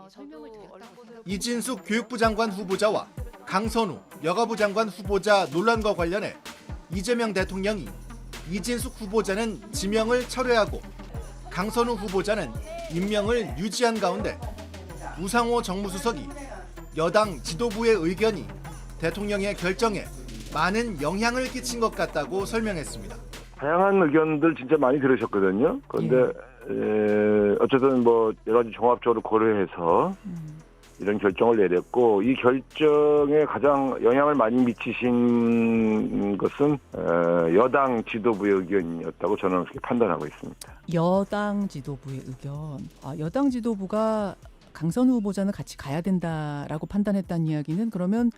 설명을 드렸다고 이진숙 교육부 장관 후보자와 강선우 여가부 장관 후보자 논란과 관련해 이재명 대통령이 이진숙 후보자는 지명을 철회하고 강선우 후보자는 임명을 유지한 가운데 우상호 정무수석이 여당 지도부의 의견이 대통령의 결정에 많은 영향을 끼친 것 같다고 설명했습니다. 다양한 의견들 진짜 많이 들으셨거든요. 그런데 어쨌든 뭐 여러 가지 종합적으로 고려해서 이런 결정을 내렸고, 이 결정에 가장 영향을 많이 미치신 것은 여당 지도부의 의견이었다고 저는 그렇게 판단하고 있습니다. 여당 지도부의 의견. 여당 지도부가 강선우 후보자는 같이 가야 된다라고 판단했다는 이야기는 그러면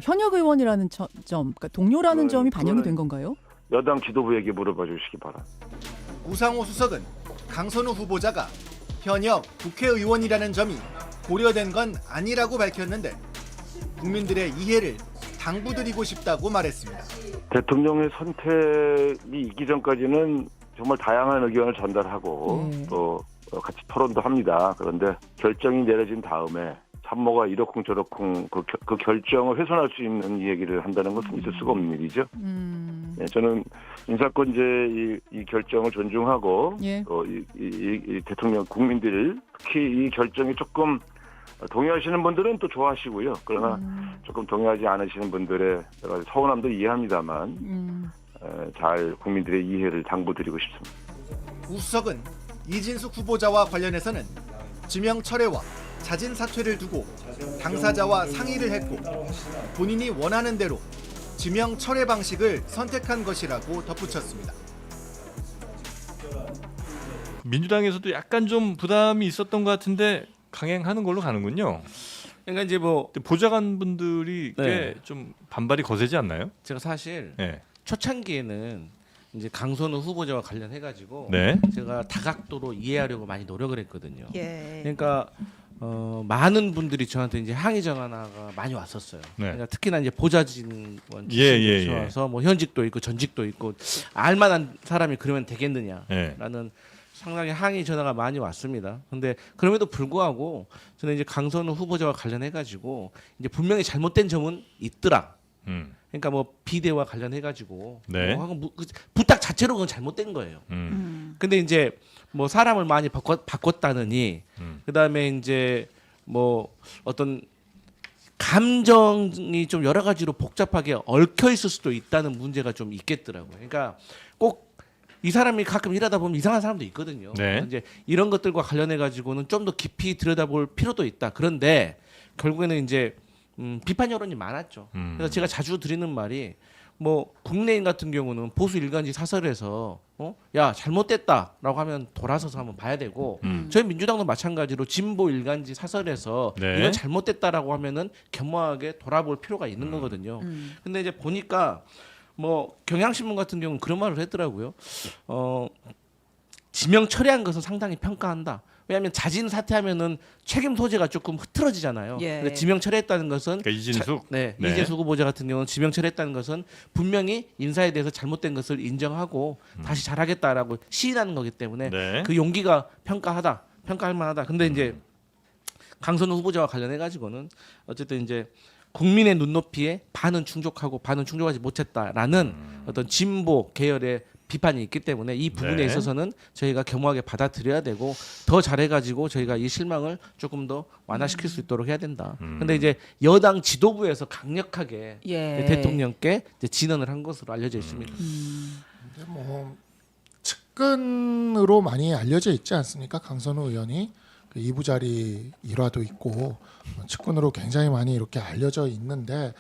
현역 의원이라는 점, 그러니까 동료라는 점이 반영이 된 건가요? 여당 지도부에게 물어봐 주시기 바랍니다. 우상호 수석은 강선우 후보자가 현역 국회의원이라는 점이 고려된 건 아니라고 밝혔는데 국민들의 이해를 당부드리고 싶다고 말했습니다. 대통령의 선택이 있기 전까지는 정말 다양한 의견을 전달하고 또 같이 토론도 합니다. 그런데 결정이 내려진 다음에 참모가 이러쿵 저러쿵 그 결정을 훼손할 수 있는 얘기를 한다는 것은 있을 수가 없는 일이죠. 네, 저는 인사권자의 이 결정을 존중하고 또 이 대통령 국민들 특히 이 결정이 조금 동의하시는 분들은 또 좋아하시고요. 그러나 조금 동의하지 않으시는 분들의 여러 가지 서운함도 이해합니다만 잘 국민들의 이해를 당부드리고 싶습니다. 우 수석은 이진숙 후보자와 관련해서는 지명 철회와 자진 사퇴를 두고 당사자와 상의를 했고 본인이 원하는 대로 지명 철회 방식을 선택한 것이라고 덧붙였습니다. 민주당에서도 약간 좀 부담이 있었던 것 같은데 강행하는 걸로 가는군요. 그러니까 이제 뭐 보좌관 분들이 꽤 좀 반발이 거세지 않나요? 제가 사실 네. 초창기에는 이제 강선우 후보자와 관련해가지고 네. 제가 다각도로 이해하려고 많이 노력을 했거든요. 예. 그러니까 많은 분들이 저한테 이제 항의 전화가 많이 왔었어요. 네. 그러니까 특히나 이제 보좌진원 예, 출신이 와서 뭐 현직도 있고 전직도 있고 알만한 사람이 그러면 되겠느냐라는 상당히 항의 전화가 많이 왔습니다. 근데 그럼에도 불구하고 저는 이제 강선우 후보자와 관련해가지고 이제 분명히 잘못된 점은 있더라. 그러니까 뭐 비대와 관련해가지고 부탁 자체로 그건 잘못된 거예요. 근데 이제 뭐 사람을 많이 바꿨다느니 그다음에 이제 뭐 어떤 감정이 좀 여러 가지로 복잡하게 얽혀 있을 수도 있다는 문제가 좀 있겠더라고요. 그러니까 꼭 이 사람이 가끔 일하다 보면 이상한 사람도 있거든요. 그래서 이제 이런 것들과 관련해 가지고는 좀 더 깊이 들여다볼 필요도 있다. 그런데 결국에는 이제 비판 여론이 많았죠. 그래서 제가 자주 드리는 말이 뭐 국내인 같은 경우는 보수 일간지 사설에서 야 잘못됐다라고 하면 돌아서서 한번 봐야 되고 저희 민주당도 마찬가지로 진보 일간지 사설에서 이건 잘못됐다라고 하면은 겸허하게 돌아볼 필요가 있는 거거든요. 근데 이제 보니까 뭐 경향신문 같은 경우는 그런 말을 했더라고요. 지명 철회한 것은 상당히 평가한다. 왜냐하면 자진 사퇴하면은 책임 소재가 조금 흐트러지잖아요. 근데 지명 철회했다는 것은 그러니까 이진숙, 이진숙 후보자 같은 경우는 지명 철회했다는 것은 분명히 인사에 대해서 잘못된 것을 인정하고 다시 잘하겠다라고 시인하는 거기 때문에 그 용기가 평가할 만하다. 근데 이제 강선우 후보자와 관련해 가지고는 어쨌든 이제 국민의 눈높이에 반은 충족하고 반은 충족하지 못했다라는 어떤 진보 계열의 비판이 있기 때문에 이 부분에 있어서는 저희가 겸허하게 받아들여야 되고 더 잘해가지고 저희가 이 실망을 조금 더 완화시킬 수 있도록 해야 된다. 근데 이제 여당 지도부에서 강력하게 대통령께 이제 진언을 한 것으로 알려져 있습니다. 근데 뭐 측근으로 많이 알려져 있지 않습니까? 강선우 의원이 그 2부 자리 일화도 있고 측근으로 굉장히 많이 이렇게 알려져 있는데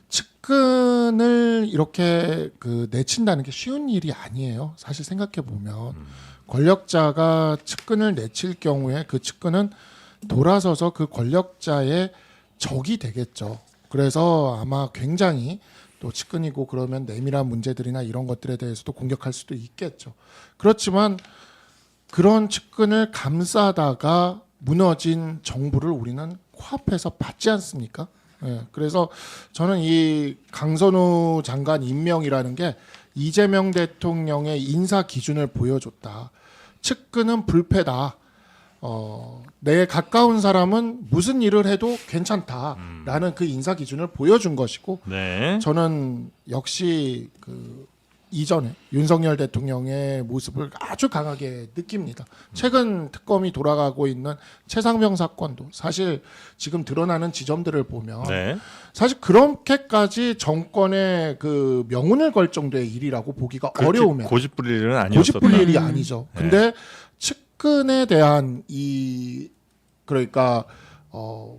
측근을 이렇게 그 내친다는 게 쉬운 일이 아니에요. 사실 생각해 보면 권력자가 측근을 내칠 경우에 그 측근은 돌아서서 그 권력자의 적이 되겠죠. 그래서 아마 굉장히 또 측근이고 그러면 내밀한 문제들이나 이런 것들에 대해서도 공격할 수도 있겠죠. 그렇지만 그런 측근을 감싸다가 무너진 정부를 우리는 코앞에서 봤지 않습니까? 그래서 저는 이 강선우 장관 임명이라는 게 이재명 대통령의 인사 기준을 보여줬다. 측근은 불패다. 내 가까운 사람은 무슨 일을 해도 괜찮다라는 그 인사 기준을 보여준 것이고 네. 저는 역시 그 이전에 윤석열 대통령의 모습을 아주 강하게 느낍니다. 최근 특검이 돌아가고 있는 최상병 사건도 사실 지금 드러나는 지점들을 보면 네. 사실 그렇게까지 정권의 그 명운을 걸 정도의 일이라고 보기가 어려우면 고집부릴 일은 아니었었다. 고집부릴 일이 아니죠. 근데 측근에 대한 이 그러니까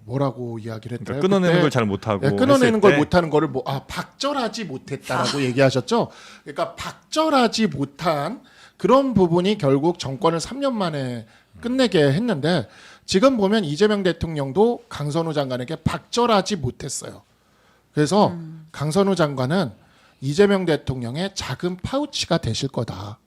뭐라고 이야기를 했더라. 그러니까 끊어내는 걸 잘 못하고 끊어내는 걸 했을 때 못하는 거를 박절하지 못했다라고 얘기하셨죠. 그러니까 박절하지 못한 그런 부분이 결국 정권을 3년 만에 끝내게 했는데 지금 보면 이재명 대통령도 강선우 장관에게 박절하지 못했어요. 그래서 강선우 장관은 이재명 대통령의 작은 파우치가 되실 거다.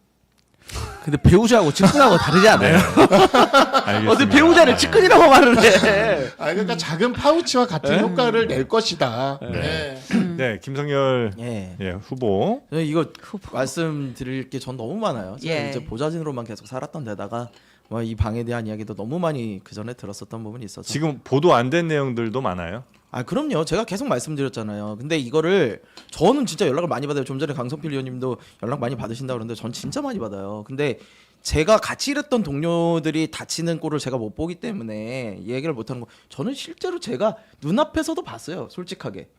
근데 배우자하고 측근하고 다르지 않아요? 알겠습니다. 어떻게 배우자를 측근이라고 말을 해? 그러니까 작은 파우치와 같은 효과를 낼 것이다. 네. 네, 김성열 예. 후보. 저는 이거 말씀드릴 게 전 너무 많아요. 제가 예. 이제 보좌진으로만 계속 살았던 데다가 뭐 이 방에 대한 이야기도 너무 많이 그 전에 들었었던 부분이 있어서. 지금 보도 안 된 내용들도 많아요. 아 그럼요. 제가 계속 말씀드렸잖아요. 근데 이거를 저는 진짜 연락을 많이 받아요. 좀 전에 강성필 의원님도 연락 많이 받으신다고 그러는데 전 진짜 많이 받아요. 근데 제가 같이 일했던 동료들이 다치는 꼴을 제가 못 보기 때문에 이 얘기를 못하는 거. 저는 실제로 제가 눈앞에서도 봤어요. 솔직하게.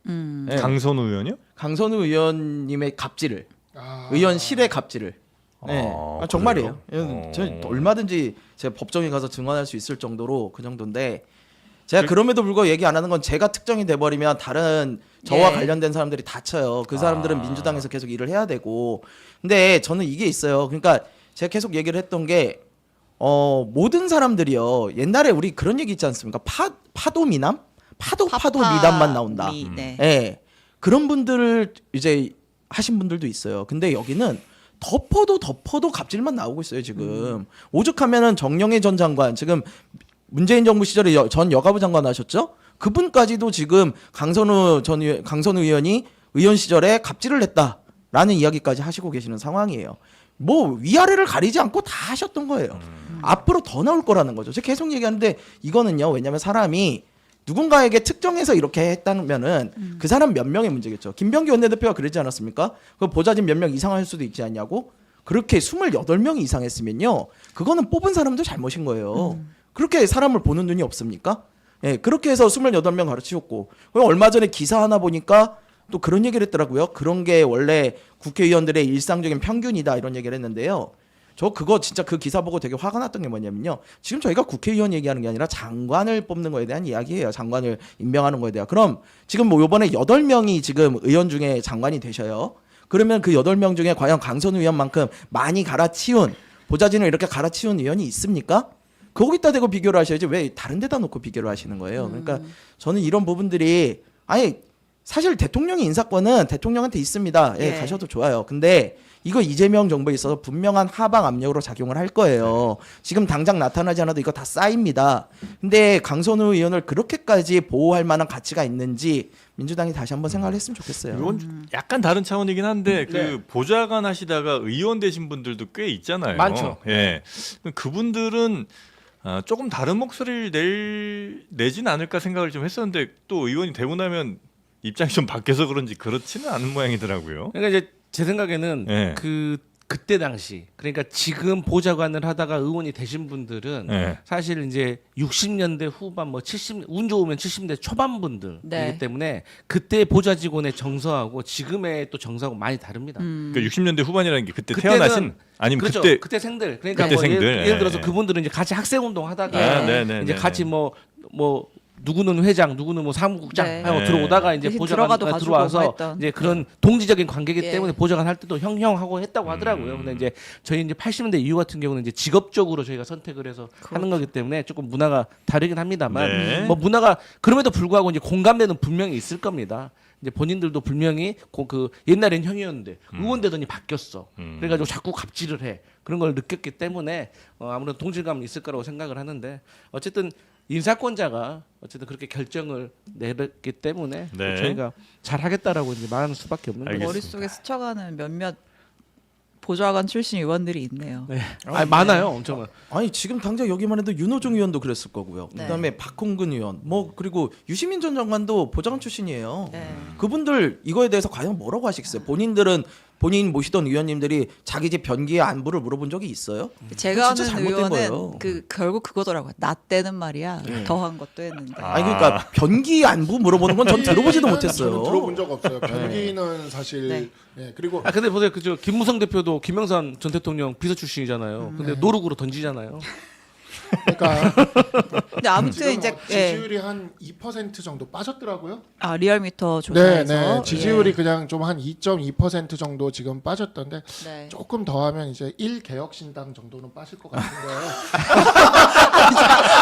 예. 강선우 의원이요? 강선우 의원님의 갑질을 아. 의원실의 갑질을. 네. 아, 정말이에요. 그래요? 저 얼마든지 제가 법정에 가서 증언할 수 있을 정도로 그 정도인데 제가 그럼에도 불구하고 얘기 안 하는 건 제가 특정이 돼버리면 다른 저와 예. 관련된 사람들이 다쳐요. 그 사람들은 민주당에서 계속 일을 해야 되고. 근데 저는 이게 있어요. 그러니까 제가 계속 얘기를 했던 게 모든 사람들이요. 옛날에 우리 그런 얘기 있지 않습니까? 파도 미남? 파도 미남만 나온다. 네. 예. 그런 분들을 이제 하신 분들도 있어요. 근데 여기는 덮어도 갑질만 나오고 있어요, 지금. 오죽하면은 정영애 전 장관, 지금 문재인 정부 시절에 전 여가부 장관 하셨죠? 그분까지도 지금 강선우 의원이 의원 시절에 갑질을 했다라는 이야기까지 하시고 계시는 상황이에요. 뭐 위아래를 가리지 않고 다 하셨던 거예요. 앞으로 더 나올 거라는 거죠. 제가 계속 얘기하는데 이거는요. 왜냐하면 사람이 누군가에게 특정해서 이렇게 했다면은 그 사람 몇 명의 문제겠죠. 김병기 원내대표가 그러지 않았습니까? 그 보좌진 몇 명 이상할 수도 있지 않냐고? 그렇게 28명이 이상했으면요. 그거는 뽑은 사람도 잘못인 거예요. 그렇게 사람을 보는 눈이 없습니까? 예, 그렇게 해서 28명 가르치웠고 얼마 전에 기사 하나 보니까 또 그런 얘기를 했더라고요. 그런 게 원래 국회의원들의 일상적인 평균이다 이런 얘기를 했는데요. 저 그거 진짜 그 기사 보고 되게 화가 났던 게 뭐냐면요. 지금 저희가 국회의원 얘기하는 게 아니라 장관을 뽑는 거에 대한 이야기예요. 장관을 임명하는 거에 대한. 그럼 지금 뭐 요번에 8명이 지금 의원 중에 장관이 되셔요. 그러면 그 8명 중에 과연 강선우 의원만큼 많이 갈아치운 보좌진을 이렇게 갈아치운 의원이 있습니까? 거기다 대고 비교를 하셔야지 왜 다른 데다 놓고 비교를 하시는 거예요. 그러니까 저는 이런 부분들이 아니 사실 대통령의 인사권은 대통령한테 있습니다. 예, 예. 가셔도 좋아요. 근데 이거 이재명 정부에 있어서 분명한 하방 압력으로 작용을 할 거예요. 지금 당장 나타나지 않아도 이거 다 쌓입니다. 근데 강선우 의원을 그렇게까지 보호할 만한 가치가 있는지 민주당이 다시 한번 생각을 했으면 좋겠어요. 이건 약간 다른 차원이긴 한데 그 보좌관 하시다가 의원 되신 분들도 꽤 있잖아요. 많죠. 예, 그분들은 조금 다른 목소리를 내진 않을까 생각을 좀 했었는데 또 의원이 되고 나면 입장이 좀 바뀌어서 그런지 그렇지는 않은 모양이더라고요. 그러니까 이제 제 생각에는 예. 그때 당시 그러니까 지금 보좌관을 하다가 의원이 되신 분들은 예. 사실 이제 60년대 후반 뭐 70운 좋으면 70대 초반 분들이기 네. 때문에 그때 보좌 직원의 정서하고 지금의 또 정서하고 많이 다릅니다. 그러니까 60년대 후반이라는 게 그때 그때는 태어나신 아니면 그렇죠. 그때 그때 생들 그러니까 그때 뭐 생들. 예를 들어서 예. 그분들은 이제 같이 학생 운동 하다가 네, 이제 같이 뭐 누구는 회장, 누구는 뭐 사무국장 네. 하고 네. 들어오다가 이제 대신 보좌관 들어가도 가지고 들어와서 했던. 이제 그런 동지적인 관계이기 예. 때문에 보좌관 할 때도 형하고 했다고 하더라고요. 근데 이제 저희 이제 80년대 이후 같은 경우는 이제 직업적으로 저희가 선택을 해서 하는 거기 때문에 조금 문화가 다르긴 합니다만 네. 뭐 문화가 그럼에도 불구하고 이제 공감대는 분명히 있을 겁니다. 이제 본인들도 분명히 그 옛날엔 형이었는데 의원 되더니 바뀌었어. 그래가지고 자꾸 갑질을 해. 그런 걸 느꼈기 때문에 아무래도 동질감이 있을 거라고 생각을 하는데 어쨌든 인사권자가 어쨌든 그렇게 결정을 내렸기 때문에 네. 저희가 잘 하겠다라고 이제 말하는 수밖에 없는 거죠. 알겠습니다. 머릿속에 스쳐가는 몇몇 보좌관 출신 의원들이 있네요. 네. 많아요, 엄청 많아요. 아니 지금 당장 여기만 해도 윤호중 의원도 그랬을 거고요. 네. 그다음에 박홍근 의원, 뭐 그리고 유시민 전 장관도 보좌관 출신이에요. 네. 그분들 이거에 대해서 과연 뭐라고 하시겠어요? 본인 모시던 의원님들이 자기 집 변기의 안부를 물어본 적이 있어요? 제가 진짜 아는 잘못된 의원은 거예요. 결국 그거더라고요. 나 때는 말이야 더한 것도 했는데. 아니 그러니까 변기 안부 물어보는 건 전 들어보지도 못했어요. 저는 들어본 적 없어요. 변기는 사실 네. 예, 그리고 근데 보세요, 그저 김무성 대표도 김영삼 전 대통령 비서 출신이잖아요. 근데 노룩으로 던지잖아요. 그러니까 근데 아무튼 지금 이제 지지율이 한 2% 정도 빠졌더라고요. 리얼미터 네, 조사에서 네. 지지율이 그냥 좀 한 2.2% 정도 지금 빠졌던데 네. 조금 더 하면 이제 1개혁신당 정도는 빠질 것 같은데.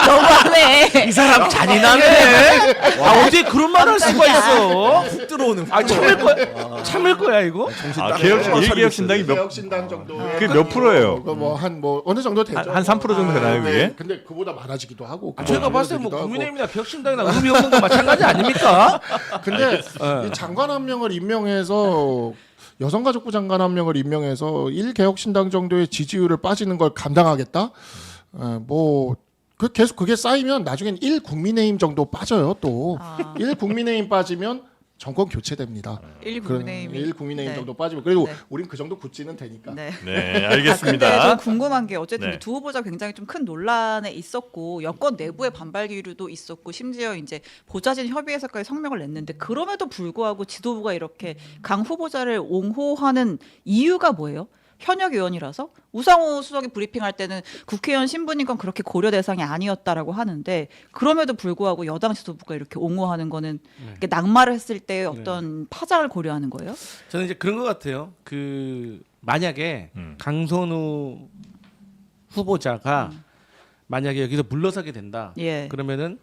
너무하네. 이 사람 잔인하네. 어떻게 그런 말을 할 수가 있어? 훅 들어오는. 참을 거야. 참을 거야 이거? 일개혁신당이 개혁신당 정도. 그게 몇 프로예요? 뭐 어느 정도 되죠. 한 3% 정도 되나요, 그게? 네. 근데 그보다 많아지기도 하고. 제가 그보다 봤을 때 뭐 줄어들기도 하고. 국민의힘이나 혁신당이나 의미 없는 건 마찬가지 아닙니까? 근데 이 장관 한 명을 임명해서 여성가족부 장관 한 명을 임명해서 1개혁신당 정도의 지지율을 빠지는 걸 감당하겠다? 계속 그게 쌓이면 나중엔 1국민의힘 정도 빠져요 또. 1국민의힘 빠지면 정권 교체됩니다. 1국민의힘 네. 정도 빠지면 그리고 네. 우린 그 정도 굳지는 되니까. 네. 네, 근데 알겠습니다. 좀 궁금한 게 어쨌든 네. 두 후보자 굉장히 좀 큰 논란에 있었고 여권 내부의 반발 기류도 있었고 심지어 이제 보좌진 협의회에서까지 성명을 냈는데 그럼에도 불구하고 지도부가 이렇게 강 후보자를 옹호하는 이유가 뭐예요? 현역 의원이라서 우상호 수석이 브리핑할 때는 국회의원 신분인 건 그렇게 고려 대상이 아니었다라고 하는데 그럼에도 불구하고 여당 지도부가 이렇게 옹호하는 거는 이렇게 낙마를 했을 때 어떤 파장을 고려하는 거예요? 저는 이제 그런 것 같아요. 만약에 강선우 후보자가 만약에 여기서 물러서게 된다. 예. 그러면은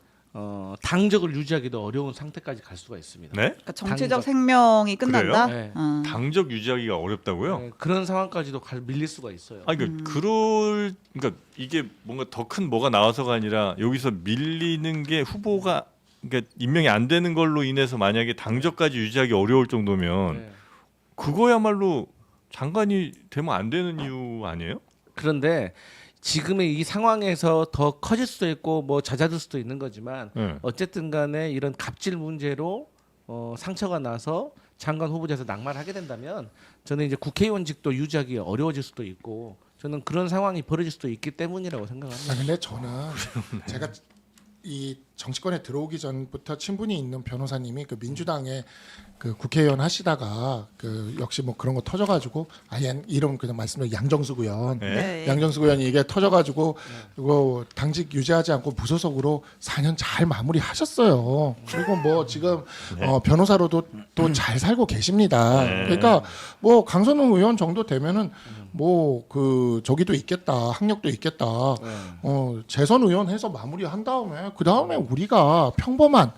당적을 유지하기도 어려운 상태까지 갈 수가 있습니다. 네? 그러니까 정치적 당적. 생명이 끝난다. 그래요? 네. 당적 유지하기가 어렵다고요? 네, 그런 상황까지도 밀릴 수가 있어요. 그러니까 이게 뭔가 더 큰 뭐가 나와서가 아니라 여기서 밀리는 게 후보가 그러니까 임명이 안 되는 걸로 인해서 만약에 당적까지 유지하기 어려울 정도면 네. 그거야말로 장관이 되면 안 되는 이유 아니에요? 그런데 지금의 이 상황에서 더 커질 수도 있고 뭐 잦아들 수도 있는 거지만 네. 어쨌든 간에 이런 갑질 문제로 상처가 나서 장관 후보자에서 낙마를 하게 된다면 저는 이제 국회의원직도 유지하기 어려워질 수도 있고 저는 그런 상황이 벌어질 수도 있기 때문이라고 생각합니다. 근데 저는 제가 이 정치권에 들어오기 전부터 친분이 있는 변호사님이 그 민주당의 그 국회의원 하시다가 그 역시 뭐 그런 거 터져가지고 이름 그냥 말씀드려 양정숙 의원, 네. 양정숙 의원이 이게 터져가지고 이거 당직 유지하지 않고 무소속으로 4년 잘 마무리하셨어요. 그리고 뭐 지금 변호사로도 또 잘 살고 계십니다. 그러니까 뭐 강선우 의원 정도 되면은 뭐 그 저기도 있겠다, 학력도 있겠다. 재선 의원 해서 마무리한 다음에 그 다음에 우리가 평범한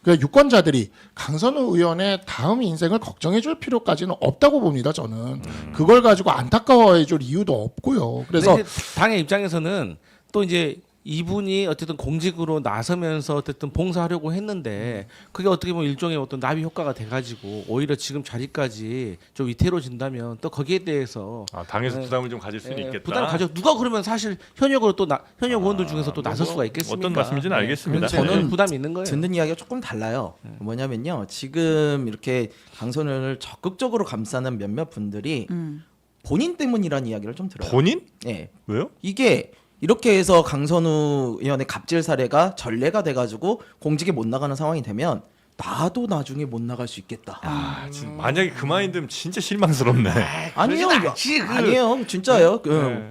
그 유권자들이 강선우 의원의 다음 인생을 걱정해줄 필요까지는 없다고 봅니다. 저는 그걸 가지고 안타까워해줄 이유도 없고요. 그래서 근데 당의 입장에서는 또 이제 이분이 어쨌든 공직으로 나서면서 어쨌든 봉사하려고 했는데 그게 어떻게 보면 일종의 어떤 나비 효과가 돼가지고 오히려 지금 자리까지 좀 위태로워진다면 또 거기에 대해서 당에서 부담을 좀 가질 수는 있겠다. 부담을 가져 누가 그러면 사실 현역으로 또 현역 의원들 중에서 또 나설 수가 있겠습니까? 어떤 말씀인지는 알겠습니다. 저는 부담이 있는 거예요. 듣는 이야기가 조금 달라요. 뭐냐면요. 지금 이렇게 강선우 의원을 적극적으로 감싸는 몇몇 분들이 본인 때문이라는 이야기를 좀 들어요. 본인? 네. 왜요? 이게 이렇게 해서 강선우 의원의 갑질 사례가 전례가 돼가지고 공직에 못 나가는 상황이 되면 나도 나중에 못 나갈 수 있겠다. 만약에 그 마인드면 진짜 실망스럽네. 아니에요, 않지, 아니에요, 진짜예요.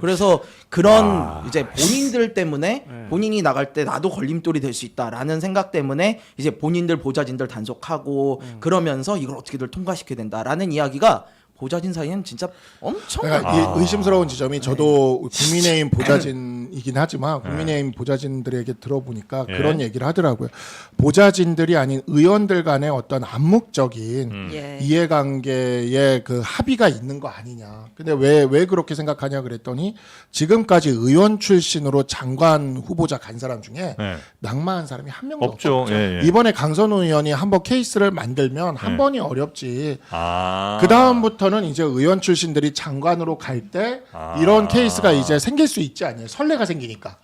그래서 그런 이제 본인들 때문에 본인이 나갈 때 나도 걸림돌이 될 수 있다라는 생각 때문에 이제 본인들 보좌진들 단속하고 그러면서 이걸 어떻게든 통과시켜야 된다라는 이야기가 보좌진 사이엔 진짜 엄청 그러니까 이 의심스러운 지점이 저도 국민의힘 보좌진이긴 하지만 국민의힘 보좌진들에게 들어보니까 그런 얘기를 하더라고요. 보좌진들이 아닌 의원들 간의 어떤 암묵적인 예. 이해관계에 그 합의가 있는 거 아니냐. 근데 왜 그렇게 생각하냐 그랬더니 지금까지 의원 출신으로 장관 후보자 간 사람 중에 낙마한 사람이 한 명도 없죠. 없죠. 예. 이번에 강선우 의원이 한번 케이스를 만들면 한 번이 어렵지. 그 다음부터 거는 이제 의원 출신들이 장관으로 갈 때 이런 케이스가 이제 생길 수 있지 않아요. 선례가 생기니까.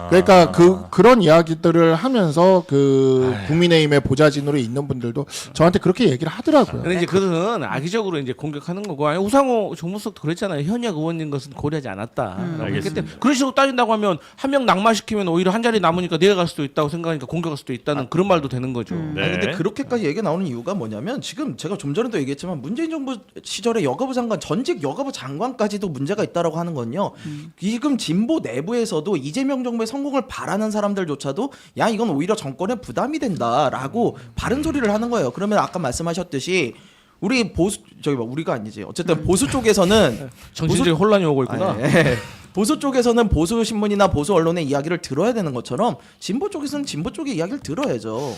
그러니까 그런 이야기들을 하면서 그 국민의힘의 보좌진으로 있는 분들도 저한테 그렇게 얘기를 하더라고요. 근데 이제 그것은 악의적으로 이제 공격하는 거고, 아니 우상호 정무수석도 그랬잖아요. 현역 의원인 것은 고려하지 않았다. 알겠습니다. 그런 식으로 따진다고 하면 한 명 낙마시키면 오히려 한 자리 남으니까 내려갈 수도 있다고 생각하니까 공격할 수도 있다는 그런 말도 되는 거죠. 아니, 근데 그렇게까지 얘기가 나오는 이유가 뭐냐면 지금 제가 좀 전에도 얘기했지만 문재인 정부 시절에 여가부 장관 전직 여가부 장관까지도 문제가 있다라고 하는 건요. 지금 진보 내부에서도 이재명 정부의 성공을 바라는 사람들조차도 야 이건 오히려 정권에 부담이 된다라고 바른 소리를 하는 거예요. 그러면 아까 말씀하셨듯이 우리 보수 우리가 아니지 어쨌든 보수 쪽에서는 정신적인 혼란이 오고 있구나. 보수 쪽에서는 보수 신문이나 보수 언론의 이야기를 들어야 되는 것처럼 진보 쪽에서는 진보 쪽의 이야기를 들어야죠.